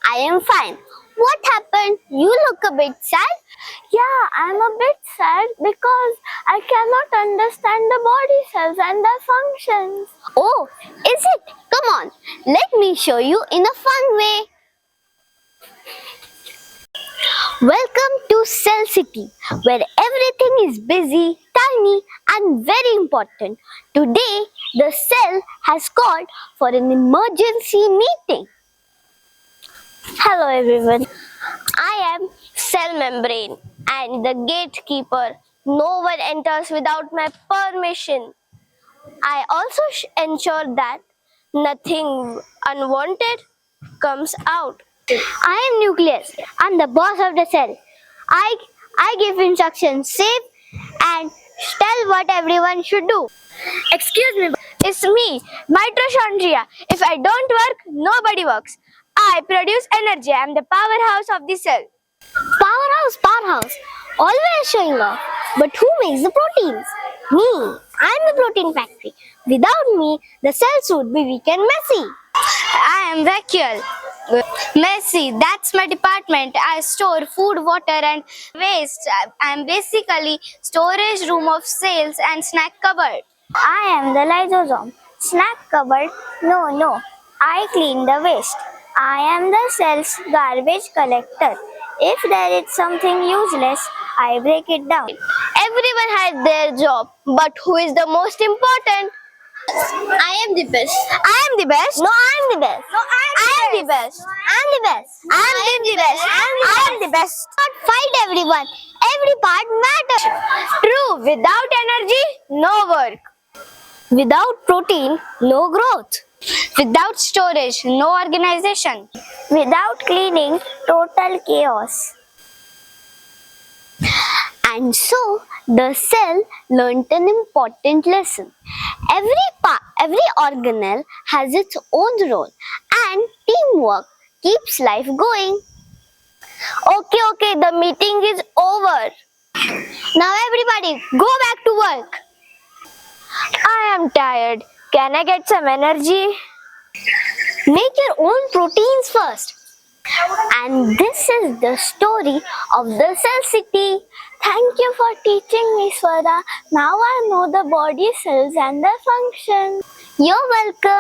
I am fine. What happened? You look a bit sad. Yeah, I'm a bit sad because I cannot understand the body cells and their functions. Oh, is it? Come on, let me show you in a fun way. Welcome to Cell City, where everything is busy, tiny, and very important. Today, the cell has called for an emergency meeting. Hello, everyone. I am cell membrane and the gatekeeper. No one enters without my permission. I also ensure that nothing unwanted comes out. I am nucleus. I'm the boss of the cell. I give instructions, save and tell what everyone should do. Excuse me, it's me, mitochondria. If I don't work, nobody works. I produce energy. I'm the powerhouse of the cell. Powerhouse. Always showing off. But who makes the proteins? Me. I'm the protein factory. Without me, the cells would be weak and messy. I am vacuole. Messy, that's my department. I store food, water and waste. I'm basically storage room of cells and snack cupboard. I am the lysosome. Snack cupboard? No. I clean the waste. I am the cell's garbage collector. If there is something useless, I break it down. Everyone has their job, but who is the most important? I am the best. I am the best. No, I am the best. No, I am the best. I am the best. I am the best. I am the best. Not fight everyone. Every part matters. True. Without energy, no work. Without protein, no growth. Without storage, no organization. Without cleaning, total chaos. And so, the cell learnt an important lesson. Every organelle has its own role, and teamwork keeps life going. Okay, the meeting is over. Now everybody, go back to work. I am tired. Can I get some energy? Make your own proteins first. And this is the story of the Cell City. Thank you for teaching me, Swara. Now I know the body cells and their function. You're welcome.